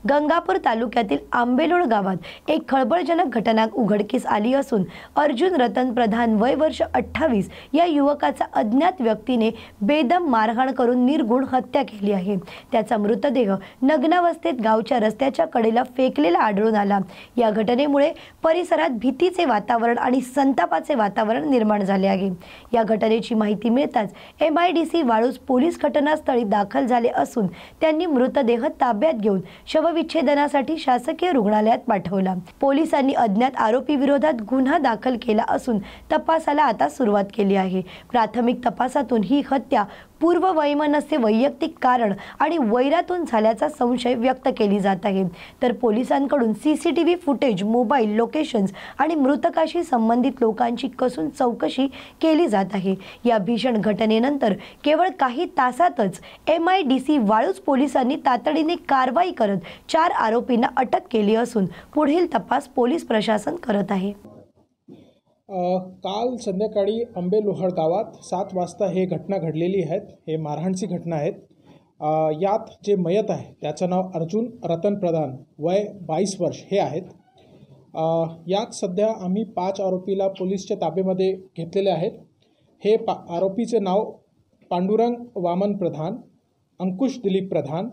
गंगापूर तालुक्यातील आंबेलोड गावात एक खळबळजनक घटना उघडकीस आली असून अर्जुन रतन प्रधान वय वर्ष 28 या युवकाचा अज्ञात व्यक्तीने बेदम मारहाण करून निर्गुण हत्या केली आहे। त्याचा मृतदेह नग्नावस्थेत गावच्या रस्त्याच्या कडेला फेकलेला आढळून आला। या घटनेमुळे परिसरात भीतीचे वातावरण आणि संतापाचे वातावरण निर्माण झाले आहे। या घटनेची माहिती मिळताच MIDC वाळूज पोलीस घटनास्थळी दाखल झाले असून त्यांनी मृतदेह ताब्यात घेऊन शवविच्छेदनासाठी शासकीय रुग्णालयात पाठवला। पोलिसांनी अज्ञात आरोपी विरोधात गुन्हा दाखल केला असून तपासाला आता सुरुवात केली आहे। प्राथमिक तपासातून ही हत्या पूर्व वैमनस्य वैयक्तिक कारण आणि वैरातून झाल्याचा संशय व्यक्त केली जात आहे। तर पोलिसांकडून CCTV फुटेज, मोबाईल लोकेशन्स आणि मृतकाशी संबंधित लोकांची कसून चौकशी केली जात आहे। या भीषण घटनेनंतर केवळ काही तासातच MIDC वाळूज पोलिसांनी तातडीने कारवाई करत 4 आरोपींना अटक केली असून पुढील तपास पोलीस प्रशासन करत आहे। काल संध्याकाळी आंबेलोहड गावात 7 वाजता हे घटना घडलेली आहे। हे मारहाणची घटना आहे। यात जे मयत आहे त्याचं नाव अर्जुन रतन प्रधान वय 22 वर्ष हे आहेत। यात सध्या आम्ही 5 आरोपीला पोलीसच्या ताब्यामध्ये घेतलेले आहेत। हे आरोपीचे नाव पांडुरंग वामन प्रधान, अंकुश दिलीप प्रधान,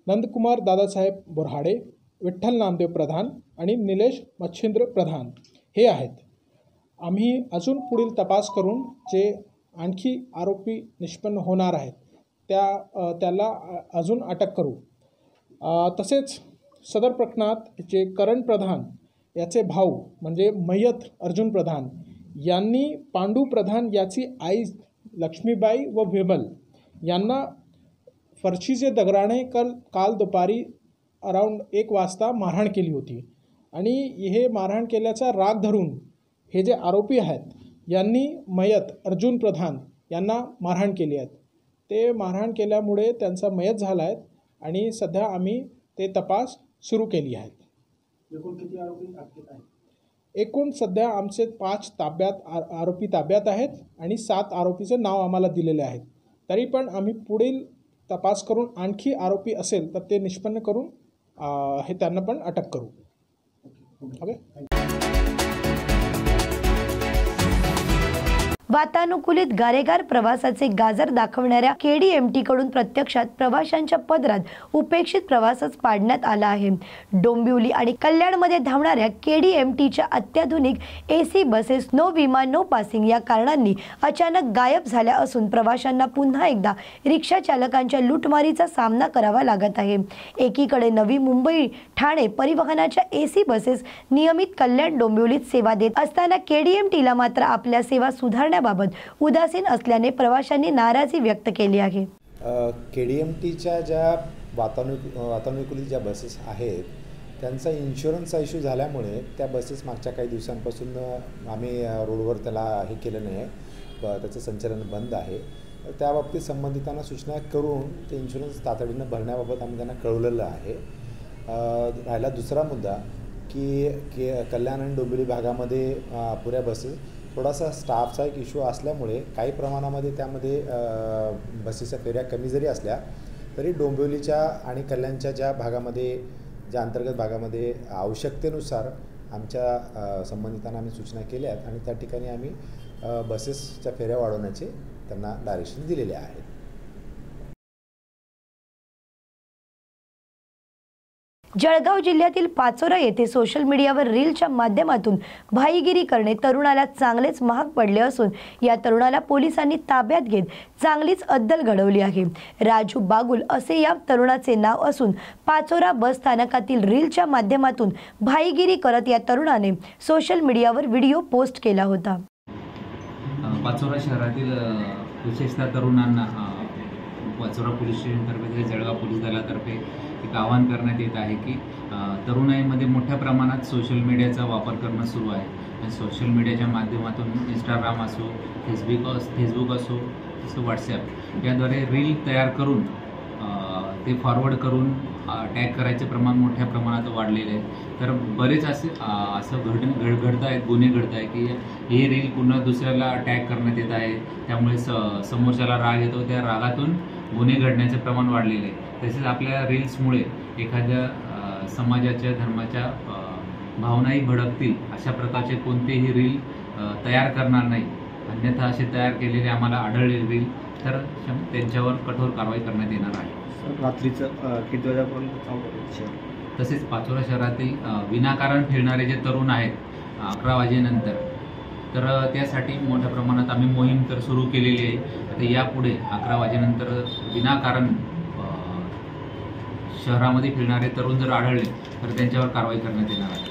नंदकुमार दादासाहेब बोराडे, विठ्ठल नामदेव प्रधान आणि निलेश मच्छिंद्र प्रधान हे आहेत। आम्ही अजून पुढील तपास करून जे आणखी आरोपी निष्पन्न होणार आहेत त्याला अजून अटक करू। तसेच सदर प्रकरणात जे करण प्रधान याचे भाऊ म्हणजे मयत अर्जुन प्रधान यांनी पांडू प्रधान याची आई लक्ष्मीबाई व विमल यांना फरशीचे दगडाने काल दुपारी अराउंड 1 वाजता मारहाण केली होती आणि हे मारहाण केल्याचा राग धरून हे जे आरोपी आहेत यांनी मयत अर्जुन प्रधान यांना मारहाण केली आहे। ते मारहाण केल्यामुळे त्यांचा मयत झाला आहे आणि सध्या आम्ही ते तपास सुरू केली आहे। एकूण किती आरोपी अटकेत आहेत? एकूण सध्या आमचे 5 आरोपी ताब्यात आहेत आणि 7 आरोपीचे नाव आम्हाला दिलेले आहेत। तरी पण आम्ही पुढील तपास करून आणखी आरोपी असेल तर ते निष्पन्न करून हे त्यांना पण अटक करू। ओके। वातानुकूलित गारेगार प्रवासाचे गाजर दाखवणाऱ्या KDMT कडून प्रत्यक्षात प्रवाशांच्या पदरात उपेक्षित प्रवासच पाडण्यात आला आहे। डोंबिवली आणि कल्याणमध्ये धावणाऱ्या KDMTच्या अत्याधुनिक AC बसेस नो विमान नो पासिंग या कारणांनी अचानक गायब झाल्या असून प्रवाशांना पुन्हा एकदा रिक्षा चालकांच्या लूटमारीचा सामना करावा लागत आहे। एकीकडे नवी मुंबई ठाणे परिवहनाच्या AC बसेस नियमित कल्याण डोंबिवलीत सेवा देत असताना KDMTला मात्र आपल्या सेवा सुधारण्या बाबत उदासीन असल्याने प्रवाशांनी नाराजी व्यक्त केली आहे। KDMTच्या ज्या वातानुकूलित ज्या बसेस आहेत त्यांचा इन्शुरन्सचा इश्यू झाल्यामुळे त्या बसेस मागच्या काही दिवसांपासून आम्ही रोडवर त्याला हे केलं नाही, त्याचं संचालन बंद आहे। त्या बाबतीत संबंधितांना सूचना करून ते इन्शुरन्स तातडीनं भरण्याबाबत आम्ही त्यांना कळवलेलं आहे। राहिला दुसरा मुद्दा की कल्याण आणि डोंबिवली भागामध्ये पुऱ्या बसेस थोडासा स्टाफचा एक इश्यू असल्यामुळे काही प्रमाणामध्ये त्यामध्ये बसेसच्या फेऱ्या कमी जरी असल्या तरी डोंबिवलीच्या आणि कल्याणच्या ज्या भागामध्ये ज्या अंतर्गत भागामध्ये आवश्यकतेनुसार आमच्या संबंधितांना आम्ही सूचना केल्या आहेत आणि त्या ठिकाणी आम्ही बसेसच्या फेऱ्या वाढवण्याचे त्यांना डायरेक्शन दिलेले आहेत। जळगाव जिल्ह्यातील पाचोरा येथे सोशल मीडियावर रीलच्या माध्यमातून भाईगिरी करणे तरुणाला चांगलेच महाग पडले असून या तरुणाला पोलिसांनी ताब्यात घेत चांगलीच अद्दल घडवली आहे। राजू बागुल असे या तरुणाचे नाव असून पाचोरा बस स्थानकातील रीलच्या माध्यमातून भाईगिरी करत या तरुणाने सोशल मीडियावर व्हिडिओ पोस्ट केला होता। पाचोरा शहरातील विशेषतः तरुणांना पाचोरा पोलीस स्टेशनतर्फे जळगाव पोलीस दलातर्फे एक आवाहन करण्यात येत आहे की तरुणाईमध्ये मोठ्या प्रमाणात सोशल मीडियाचा वापर करणं सुरू आहे आणि सोशल मीडियाच्या माध्यमातून इंस्टाग्राम असो, फेसबुक असो, तसं व्हॉट्सॲप याद्वारे रील तयार करून ते फॉरवर्ड करून टॅग करायचे प्रमाण मोठ्या प्रमाणात वाढलेले आहे। तर बरेच असं घडत आहेत, गुन्हे घडत आहे की हे रील पुन्हा दुसऱ्याला टॅग करण्यात येत आहे, त्यामुळे समोरच्याला राग येतो, त्या रागातून गुन्हे घडण्याचे प्रमाण वाढलेले आहे। तसेच आपल्या रील्समुळे एखाद्या समाजाच्या धर्माच्या भावनाही भडकतील अशा प्रकारचे कोणतेही रील तयार करणार नाही. अन्यथा असे तयार केलेले आम्हाला आढळले रील तर त्यांच्यावर कठोर कारवाई करण्यात येणार आहे. रात्रीचं किती वाजेपर्यंत? तसेच पाचोरा शहरातील विनाकारण फिरणारे जे तरुण आहेत 11 वाजेनंतर, तर त्यासाठी मोठ्या प्रमाणात आम्ही मोहीम तर सुरू केलेली आहे. आता यापुढे 11 वाजेनंतर विनाकारण शहरामध्ये फिरणारे तरुण जर आढळले तर त्यांच्यावर कारवाई करण्यात येणार आहे.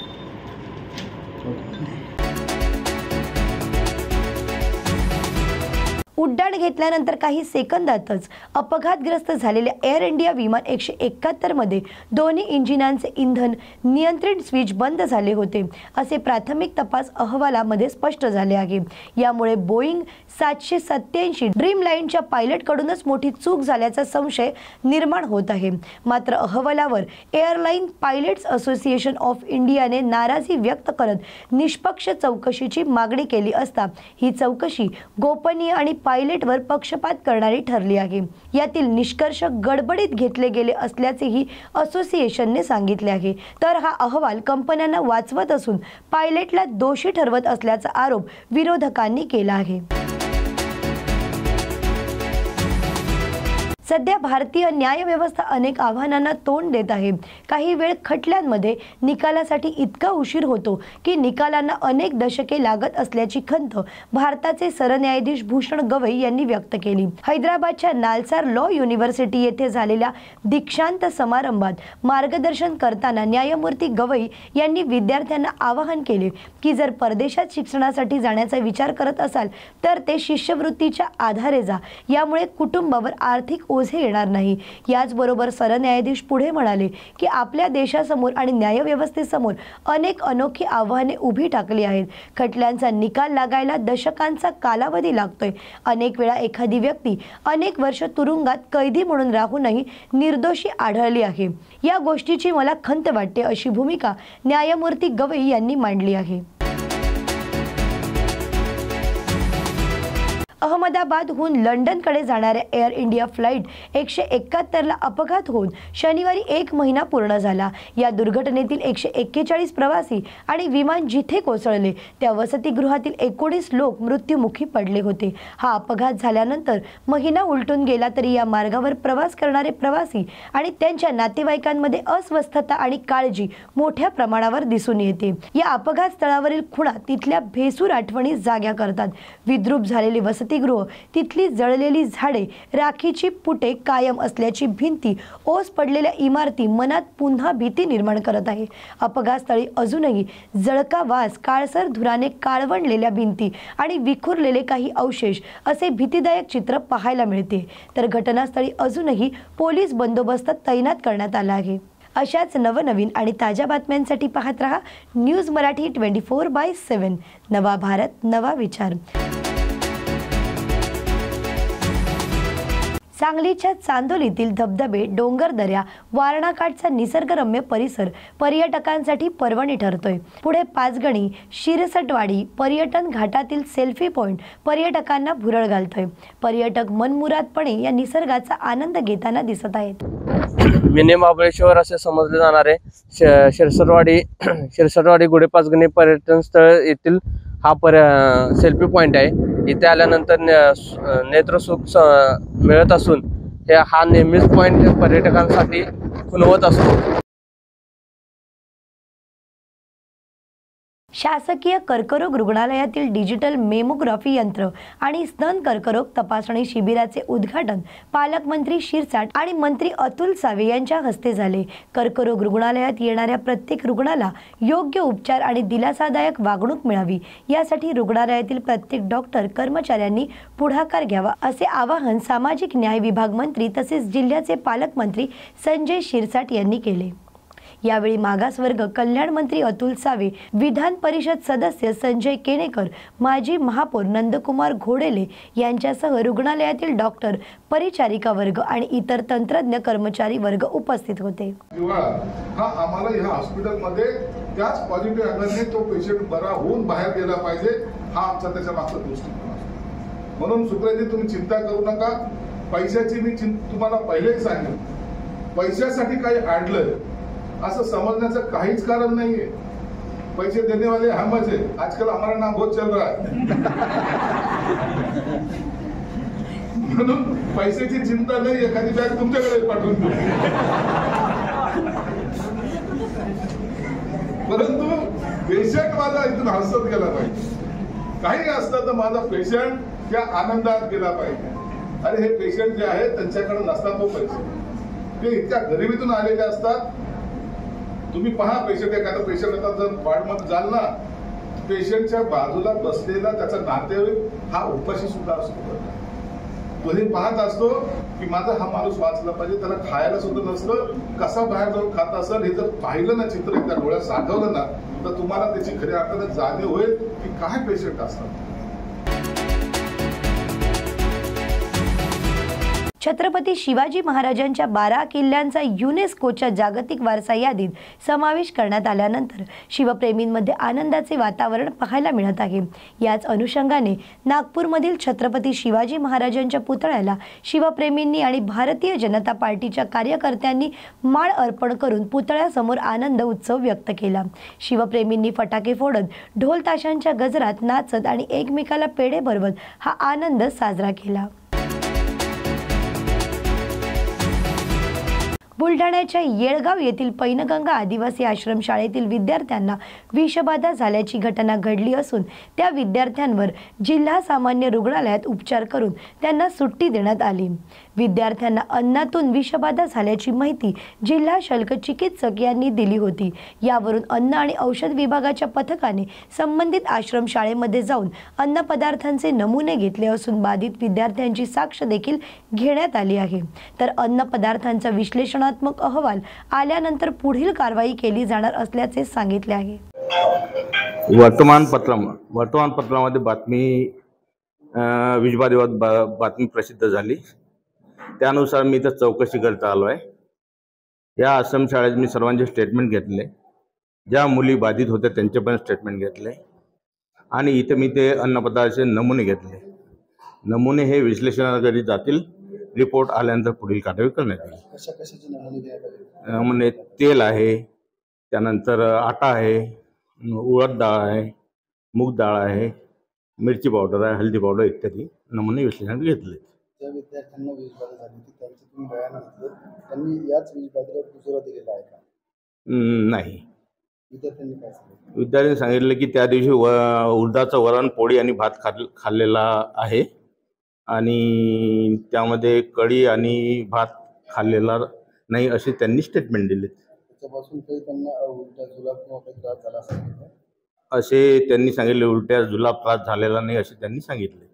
उड्डाण घेतल्यानंतर काही सेकंदातच अपघातग्रस्त झालेल्या एअर इंडिया विमान 171 मध्ये दोन्ही इंजिनांचे इंधन नियंत्रण स्विच बंद झाले होते असे प्राथमिक तपास अहवालामध्ये स्पष्ट झाले आहे. यामुळे बोईंग 787 ड्रीम लाईनच्या पायलटकडूनच मोठी चूक झाल्याचा संशय निर्माण होत आहे. मात्र अहवालावर एअरलाईन पायलट्स असोसिएशन ऑफ इंडियाने नाराजी व्यक्त करत निष्पक्ष चौकशीची मागणी केली असता ही चौकशी गोपनीय आणि पायलटवर पक्षपात करणारी ठरली आहे. यातील निष्कर्ष गडबडीत घेतले गेले असल्याचेही असोसिएशनने सांगितले आहे. तर हा अहवाल कंपन्यांना वाचवत असून पायलटला दोषी ठरवत असल्याचा आरोप विरोधकांनी केला आहे. सध्या भारतीय न्यायव्यवस्था अनेक आव्हानांना तोंड देत आहे. काही वेळ खटल्यांमध्ये निकालासाठी इतका उशीर होतो की निकालांना अनेक दशके लागत असल्याची खंत भारताचे सरन्यायाधीश भूषण गवई यांनी व्यक्त केली. हैदराबादच्या नालसार लॉ युनिव्हर्सिटी येथे झालेल्या दीक्षांत समारंभात मार्गदर्शन करताना न्यायमूर्ती गवई यांनी विद्यार्थ्यांना आवाहन केले की जर परदेशात शिक्षणासाठी जाण्याचा विचार करत असाल तर ते शिष्यवृत्तीच्या आधारे जा. यामुळे कुटुंबावर आर्थिक ओझे येणार नाही. याचबरोबर सरन्यायाधीश पुढे म्हणाले की आपल्या देशासमोर आणि न्यायव्यवस्थेसमोर अनेक अनोखी आव्हाने उभी टाकली आहेत. खटल्यांचा निकाल लागायला दशकांचा कालावधी लागतोय. अनेक वेळा एखादी व्यक्ती अनेक वर्ष तुरुंगात कैदी म्हणून राहूनही निर्दोषी आढळली आहे. या गोष्टीची मला खंत वाटते अशी भूमिका न्यायमूर्ती गवई यांनी मांडली आहे. अहमदाबादहून लंडनकडे जाणाऱ्या एअर इंडिया फ्लाईट 171 ला अपघात होऊन शनिवारी 1 महिना पूर्ण झाला. या दुर्घटनेतील 141 प्रवासी आणि विमान जिथे कोसळले त्या वसतिगृहातील 19 लोक मृत्युमुखी पडले होते. हा अपघात झाल्यानंतर महिना उलटून गेला तरी या मार्गावर प्रवास करणारे प्रवासी आणि त्यांच्या नातेवाईकांमध्ये अस्वस्थता आणि काळजी मोठ्या प्रमाणावर दिसून येते. या अपघात स्थळावरील खुणा तिथल्या भेसूर आठवणी जाग्या करतात. विद्रूप झालेले वसतिगृह, तिथली जळलेली झाडे, राखीची पुटे कायम असल्याची भिंती, ओस पडलेल्या इमारती मनात पुन्हा भीती निर्माण करत आहे. अपघातस्थळी अजूनही जळका वास, काळसर धुराने काळवंडलेल्या भिंती आणि विखुरलेले काही अवशेष असे भीतीदायक चित्र पाहायला मिळते. तर घटनास्थळी अजूनही पोलीस बंदोबस्त तैनात करण्यात आला आहे. अशाच नवनवीन आणि ताज्या बातम्यांसाठी पाहत रहा न्यूज मराठी 24/7. नवा भारत, नवा विचार. सांगलीच्या चांदोलीतील धबधबे, डोंगरदऱ्या, वारणाकाठचा निसर्गरम्य परिसर पर्यटकांसाठी पर्वणी ठरतोय. पुढे पाचगणी, शिरसटवाडी पर्यटन घाटातील सेल्फी पॉइंट पर्यटकांना भुरळ घालतोय. पर्यटक मनमुरादपणे या निसर्गाचा आनंद घेताना दिसत आहेत. मिनी महाबळेश्वर असे समजले जाणारे शिरसटवाडी गुढे-पाचगणी पर्यटन स्थळ येथील हा सेल्फी पॉइंट आहे. इथे आल्यानंतर नेत्रसुख मिळत असून हा नेहमीच पॉइंट पर्यटकांसाठी खुणवत असतो. शासकीय कर्करोग रुग्णालयातील डिजिटल मेमोग्राफी यंत्र आणि स्तन कर्करोग तपासणी शिबिराचे उद्घाटन पालकमंत्री शिरसाट आणि मंत्री अतुल सावे यांच्या हस्ते झाले. कर्करोग रुग्णालयात येणाऱ्या प्रत्येक रुग्णाला योग्य उपचार आणि दिलासादायक वागणूक मिळावी यासाठी रुग्णालयातील प्रत्येक डॉक्टर कर्मचाऱ्यांनी पुढाकार घ्यावा असे आवाहन सामाजिक न्याय विभाग मंत्री तसेच जिल्ह्याचे पालकमंत्री संजय शिरसाट यांनी केले. यावेळी मागासवर्ग कल्याण मंत्री अतुल सावे, विधान परिषद सदस्य संजय केनेकर, माजी महापौर नंदकुमार घोडेले यांच्यासह रुग्णालयातील डॉक्टर, परिचारिका वर्ग आणि इतर तंत्रज्ञ कर्मचारी वर्ग उपस्थित होते. हा आम्हाला या हॉस्पिटलमध्ये त्याच पॉझिटिव्ह अँगलने तो पेशंट बरा होऊन बाहेर गेला पाहिजे, हा आमचा त्याच्या मागचा दृष्टिकोन असतो. म्हणून सुप्रियाजी तुम्ही चिंता करू नका. पैशाची मी तुम्हाला पहिलेही सांगितलं, पैशासाठी काही अडलं असं समजण्याचं काहीच कारण नाहीये. पैसे देने वाले हम है, आजकल हमारा नाम बहुत चल रहा है. म्हणून पैशाची चिंता नाही, एखादी बॅग तुमच्याकडे पाठवून देऊ. परंतु पेशंट माझा इथून हसत गेला पाहिजे. काही असतं तर माझा पेशंट त्या आनंदात गेला पाहिजे. अरे हे पेशंट जे आहे त्यांच्याकडे नसतात तो पैसे, ते इतक्या गरिबीतून आलेले असतात. तुम्ही पहा, पेशंट एखादा पेशंट आता जर वार्डमध्ये जाल ना, पेशंटच्या बाजूला बसलेला त्याचा नातेवाईक हा उपाशी सुद्धा असतो. तो हे पाहत असतो की माझा हा माणूस वाचला पाहिजे, त्याला खायला सुद्धा नसतं, कसा बाहेर जाऊन खात असेल हे जर पाहिलं ना, चित्र एकदा डोळ्यात साठवलं ना, तर तुम्हाला त्याची खऱ्या अर्थाने जाणीव होईल की काय पेशंट असतात. छत्रपती शिवाजी महाराजांच्या 12 किल्ल्यांचा युनेस्कोच्या जागतिक वारसा यादीत समावेश करण्यात आल्यानंतर शिवप्रेमींमध्ये आनंदाचे वातावरण पाहायला मिळत आहे. याच अनुषंगाने नागपूरमधील छत्रपती शिवाजी महाराजांच्या पुतळ्याला शिवप्रेमींनी आणि भारतीय जनता पार्टीच्या कार्यकर्त्यांनी माळ अर्पण करून पुतळ्यासमोर आनंद उत्सव व्यक्त केला. शिवप्रेमींनी फटाके फोडत, ढोल ताशांच्या गजरात नाचत आणि एकमेकाला पेढे भरवत हा आनंद साजरा केला. बुलढाण्याच्या येळगाव येथील पैनगंगा आदिवासी आश्रमशाळेतील विद्यार्थ्यांना विषबाधा झाल्याची घटना घडली असून त्या विद्यार्थ्यांवर जिल्हा सामान्य रुग्णालयात उपचार करून त्यांना सुट्टी देण्यात आली. विद्यार्थ्यांना अन्नातून विषबाधा झाल्याची माहिती जिल्हा शल्क चिकित्सक यांनी दिली होती. यावरून अन्न आणि औषध विभागाच्या पथकाने संबंधित आश्रमशाळेमध्ये जाऊन अन्नपदार्थांचे नमुने घेतले असून बाधित विद्यार्थ्यांची साक्ष देखील घेण्यात आली आहे. तर अन्न पदार्थांचा विश्लेषणात्मक अहवाल आल्यानंतर पुढील कारवाई केली जाणार असल्याचे सांगितले आहे. वर्तमानपत्रामध्ये विषबाधेबाबत बातमी प्रसिद्ध झाली. त्यानुसार मी इथं चौकशी करता आलो आहे. या आश्रमशाळेत मी सर्वांचे स्टेटमेंट घेतले, ज्या मुली बाधित होत्या त्यांचे पण स्टेटमेंट घेतले आणि इथे मी ते अन्नपदार्थाचे नमुने घेतले. नमुने हे विश्लेषणाकडे जातील. रिपोर्ट आल्यानंतर पुढील कारवाई करण्यात येईल. नमुने तेल आहे, त्यानंतर आटा आहे, उडद डाळ आहे, मूग डाळ आहे, मिरची पावडर आहे, हळदी पावडर इत्यादी नमुने विश्लेषण घेतले. ज्या विद्यार्थ्यांना विषबाधा झाली होती त्यांचं तुम्ही बयान घेतलं, त्यांनी याच विषबाधेला दुसरा दिलेला आहे का? नाही. विद्यार्थ्यांनी काय सांगितलं? विद्यार्थ्यांनी सांगितलं की त्या दिवशी उडदाचं वरण, पोळी आणि भात खाल्लेला आहे आणि त्यामध्ये कढी आणि भात खाल्लेला नाही असे त्यांनी स्टेटमेंट दिले. त्याच्यापासून काही त्यांना उलट्या जुलाब किंवा काही त्रास झाला सांगितलं असे त्यांनी सांगितले. उलट्या जुलाब त्रास झालेला नाही असे त्यांनी सांगितले.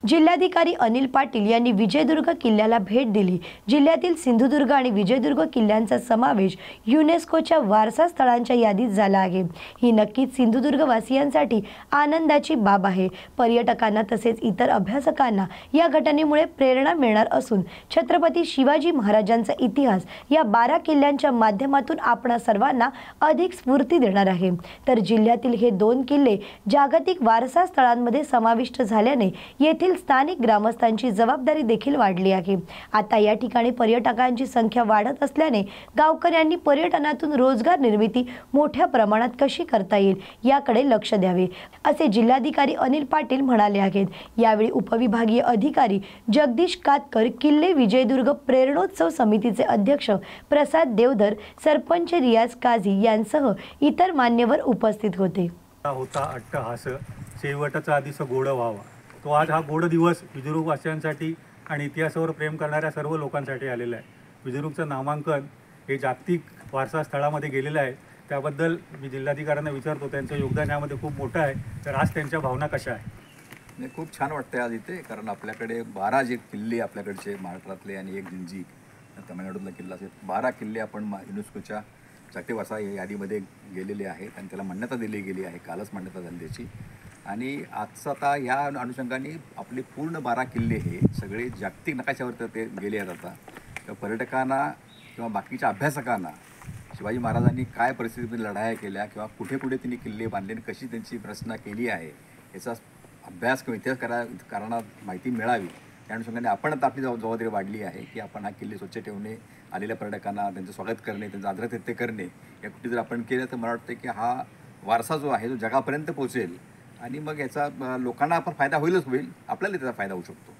जिल्हाधिकारी अनिल पाटील यांनी विजयदुर्ग किल्ल्याला भेट दिली. जिल्ह्यातील सिंधुदुर्ग आणि विजयदुर्ग किल्ल्यांचा समावेश युनेस्कोच्या वारसा स्थळांच्या यादीत झाला आहे. ही नक्कीच सिंधुदुर्गवासियांसाठी आनंदाची बाब आहे. पर्यटकांना तसेच इतर अभ्यासकांना या घटनेमुळे प्रेरणा मिळणार असून छत्रपती शिवाजी महाराजांचा इतिहास या 12 किल्ल्यांच्या माध्यमातून आपणा सर्वांना अधिक स्फूर्ती देणार आहे. तर जिल्ह्यातील हे 2 किल्ले जागतिक वारसा स्थळांमध्ये समाविष्ट झाल्याने येथील स्थानिक ग्रामस्थांची जबाबदारी देखील वाढली आहे. आता या ठिकाणी पर्यटकांची संख्या वाढत असल्याने गावकऱ्यांनी पर्यटनातून रोजगार निर्मिती मोठ्या प्रमाणात कशी करता येईल याकडे लक्ष द्यावे असे जिल्हाधिकारी अनिल पाटील म्हणाले आहेत. यावेळी उपविभागीय अधिकारी जगदीश कातकर, किल्ले विजयदुर्ग प्रेरणोत्सव समितीचे अध्यक्ष प्रसाद देवधर, सरपंच रियाज काझी यांसह इतर मान्यवर उपस्थित होते. होता अट्टहास शेवटचा आधीच गोड व्हावा. तो आज हा गोड दिवस विजयदुर्गवासियांसाठी आणि इतिहासावर प्रेम करणाऱ्या सर्व लोकांसाठी आलेला आहे. विजयदुर्गचं नामांकन हे जागतिक वारसा स्थळामध्ये गेलेलं आहे. त्याबद्दल मी जिल्हाधिकाऱ्यांना विचारतो, त्यांचं योगदान यामध्ये खूप मोठं आहे. तर आज त्यांच्या भावना कशा आहेत? नाही, खूप छान वाटतं आज इथे, कारण आपल्याकडे 12 जे किल्ले आपल्याकडचे महाराष्ट्रातले आणि एक जिंजी तमिळनाडूतला किल्ला असे 12 किल्ले आपण युनेस्कोच्या जागतिक वारसा यादीमध्ये गेलेले आहेत आणि त्याला मान्यता दिली गेली आहे. कालच मान्यता झाली त्याची. आणि आजचं आता या अनुषंगाने आपले पूर्ण 12 किल्ले हे सगळे जागतिक नकाशावर ते गेले आहेत. आता तर पर्यटकांना किंवा बाकीच्या अभ्यासकांना शिवाजी महाराजांनी काय परिस्थितीमध्ये लढाया केल्या किंवा कुठे कुठे त्यांनी किल्ले बांधले आणि कशी त्यांची रचना केली आहे याचा अभ्यास किंवा इतिहास करण्यात माहिती मिळावी त्या अनुषंगाने आपण आता आपली जबाबदारी वाढली आहे की आपण हा किल्ले स्वच्छ ठेवणे, आलेल्या पर्यटकांना त्यांचं स्वागत करणे, त्यांचं आदरातिथ्य करणे या गोष्टी जर आपण केल्या तर मला वाटतं की हा वारसा जो आहे तो जगापर्यंत पोहोचेल आणि मग याचा लोकांना आपण फायदा होईल, आपल्याला त्याचा फायदा होऊ शकतो.